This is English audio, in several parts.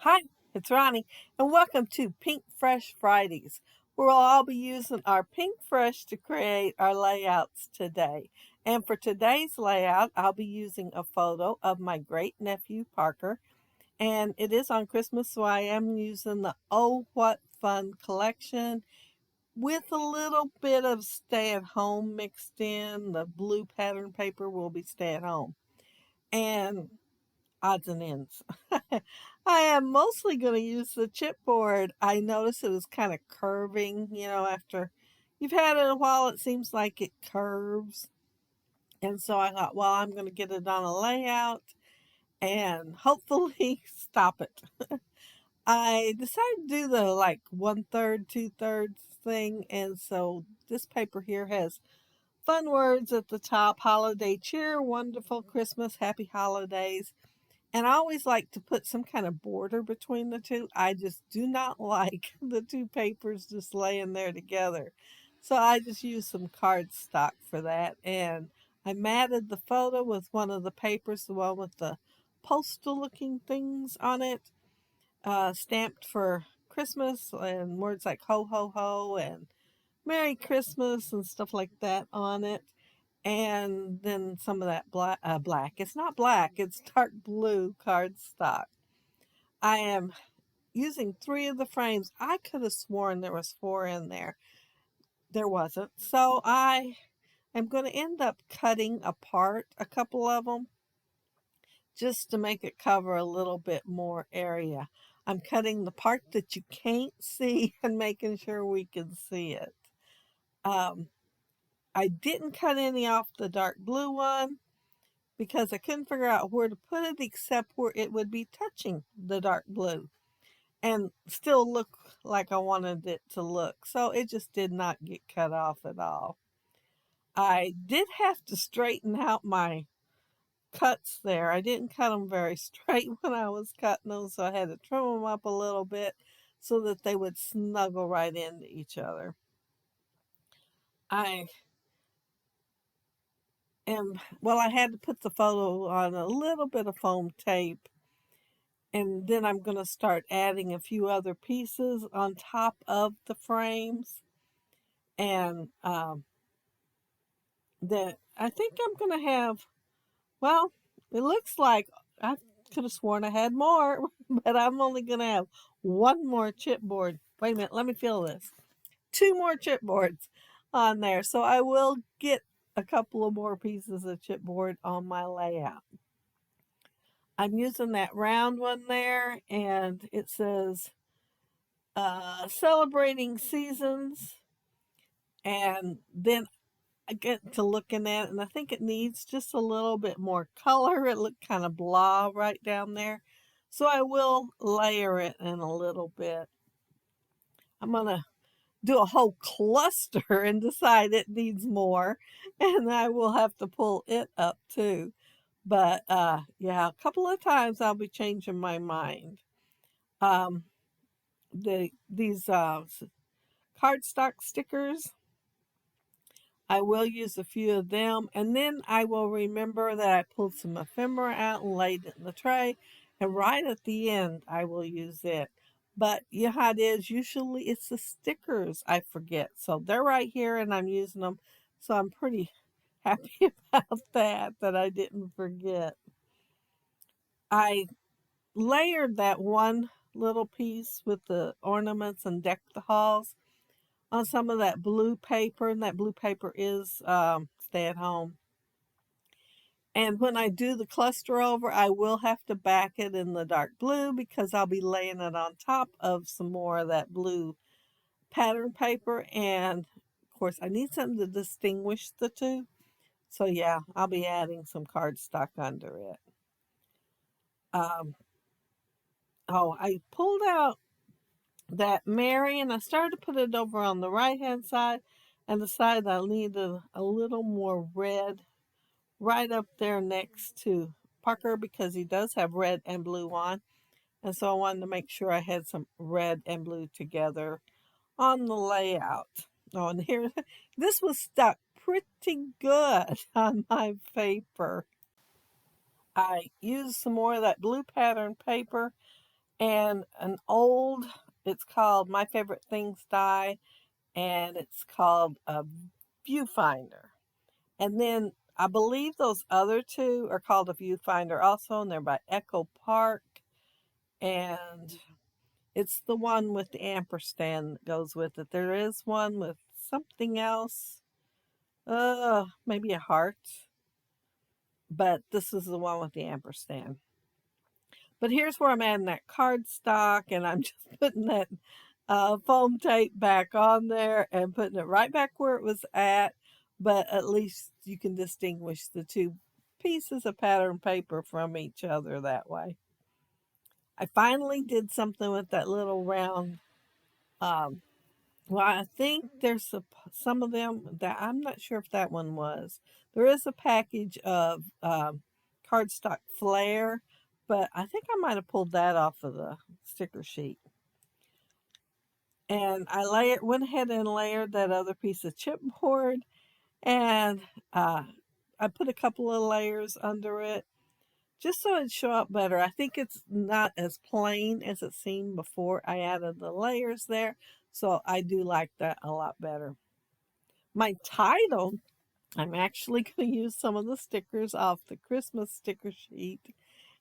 Hi, it's Ronnie, and welcome to Pinkfresh Fridays, where I'll be using our Pinkfresh to create our layouts today. And for today's layout, I'll be using a photo of my great nephew Parker, and it is on Christmas, so I am using the Oh What Fun collection with a little bit of stay at home mixed in. The blue pattern paper will be stay at home. And odds and ends. I am mostly going to use the chipboard. I noticed it was kind of curving, after you've had it a while, it seems like it curves. And so I thought, well, I'm going to get it on a layout and hopefully stop it. I decided to do the like 1/3, 2/3 thing. And so this paper here has fun words at the top: holiday cheer, wonderful Christmas, happy holidays. And I always like to put some kind of border between the two. I just do not like the two papers just laying there together. So I just use some cardstock for that. And I matted the photo with one of the papers, the one with the postal looking things on it, stamped for Christmas and words like ho ho ho and Merry Christmas and stuff like that on it. And then some of that black. It's not black, it's dark blue cardstock. I am using three of the frames. I could have sworn there was four in there. There wasn't. So I am going to end up cutting apart a couple of them just to make it cover a little bit more area. I'm cutting the part that you can't see and making sure we can see it. Um, I didn't cut any off the dark blue one because I couldn't figure out where to put it except where it would be touching the dark blue and still look like I wanted it to look. So it just did not get cut off at all. I did have to straighten out my cuts there. I didn't cut them very straight when I was cutting them, so I had to trim them up a little bit so that they would snuggle right into each other. I I had to put the photo on a little bit of foam tape, and then I'm going to start adding a few other pieces on top of the frames. And that I think I'm going to have, well, it looks like I could have sworn I had more, but I'm only going to have one more chipboard. Wait a minute, let me feel this. Two more chipboards on there. So I will get a couple of more pieces of chipboard on my layout. I'm using that round one there, and it says celebrating seasons. And then I get to looking at it, and I think it needs just a little bit more color. It looked kind of blah right down there. So I will layer it in a little bit. I'm going to do a whole cluster and decide it needs more. And I will have to pull it up too. But yeah, a couple of times I'll be changing my mind. Um, these cardstock stickers, I will use a few of them, and then I will remember that I pulled some ephemera out and laid it in the tray, and right at the end I will use it. But you know how it is, usually it's the stickers I forget. So they're right here and I'm using them. So I'm pretty happy about that I didn't forget. I layered that one little piece with the ornaments and decked the halls on some of that blue paper, and that blue paper is stay at home. And when I do the cluster over, I will have to back it in the dark blue because I'll be laying it on top of some more of that blue pattern paper. And of course, I need something to distinguish the two. So yeah, I'll be adding some cardstock under it. Um, I pulled out that Mary, and I started to put it over on the right hand side and decided I needed a little more red right up there next to Parker because he does have red and blue on. And so I wanted to make sure I had some red and blue together on the layout. Oh, and here, this was stuck pretty good on my paper. I used some more of that blue pattern paper and an old, it's called My Favorite Things Die, and it's called a viewfinder. And then I believe those other two are called a viewfinder also, and they're by Echo Park. And it's the one with the ampersand that goes with it. There is one with something else, maybe a heart, but this is the one with the ampersand. But here's where I'm adding that cardstock, and I'm just putting that foam tape back on there and putting it right back where it was at. But at least you can distinguish the two pieces of pattern paper from each other that way. I finally did something with that little round. Well, I think there's some of them that I'm not sure if that one was. There is a package of cardstock flare, but I think I might have pulled that off of the sticker sheet. And I went ahead and layered that other piece of chipboard, and I put a couple of layers under it just so it'd show up better. I think it's not as plain as it seemed before I added the layers there, so I do like that a lot better. My title, I'm actually going to use some of the stickers off the Christmas sticker sheet,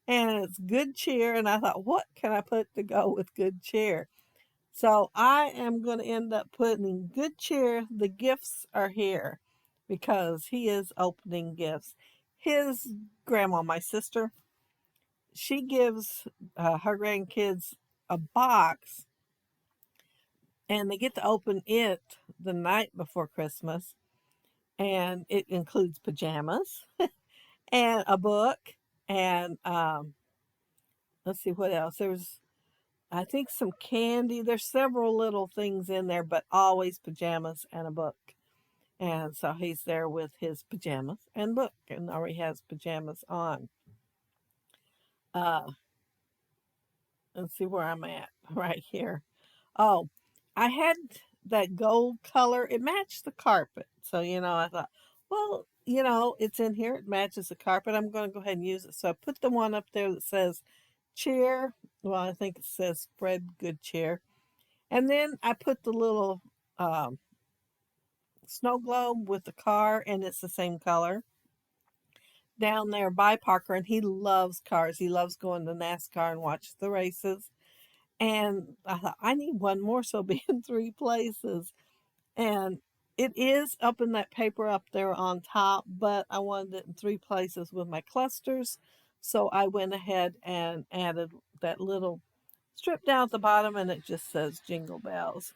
and it's Good Cheer, and I thought, what can I put to go with Good Cheer? So I am going to end up putting Good Cheer, the gifts are here, because he is opening gifts. His grandma, my sister, she gives her grandkids a box, and they get to open it the night before Christmas, and it includes pajamas and a book, and let's see what else. There's, I think, some candy. There's several little things in there, but always pajamas and a book. And so he's there with his pajamas and book, and already has pajamas on. Uh, let's see where I'm at right here. Oh, I had that gold color. It matched the carpet. So, I thought, well, it's in here. It matches the carpet. I'm going to go ahead and use it. So I put the one up there that says cheer. Well, I think it says spread good cheer. And then I put the little um, snow globe with the car, and it's the same color down there by Parker. And he loves cars. He loves going to NASCAR and watch the races. And I thought, I need one more, so it'll be in three places. And it is up in that paper up there on top, but I wanted it in three places with my clusters. So I went ahead and added that little strip down at the bottom, and it just says Jingle Bells.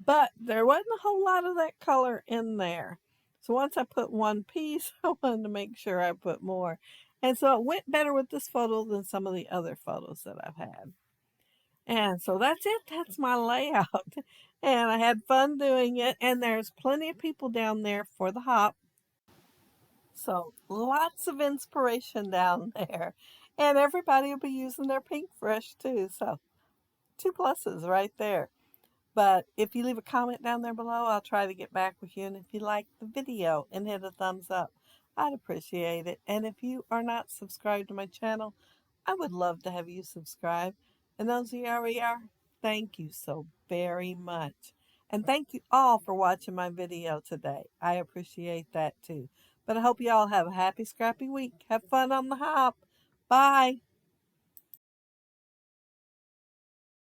But there wasn't a whole lot of that color in there. So once I put one piece, I wanted to make sure I put more. And so it went better with this photo than some of the other photos that I've had. And so that's it. That's my layout. And I had fun doing it. And there's plenty of people down there for the hop. So lots of inspiration down there. And everybody will be using their Pinkfresh too. So two pluses right there. But if you leave a comment down there below, I'll try to get back with you. And if you like the video and hit a thumbs up, I'd appreciate it. And if you are not subscribed to my channel, I would love to have you subscribe. And those of you already are, thank you so very much. And thank you all for watching my video today. I appreciate that too. But I hope you all have a happy, scrappy week. Have fun on the hop. Bye.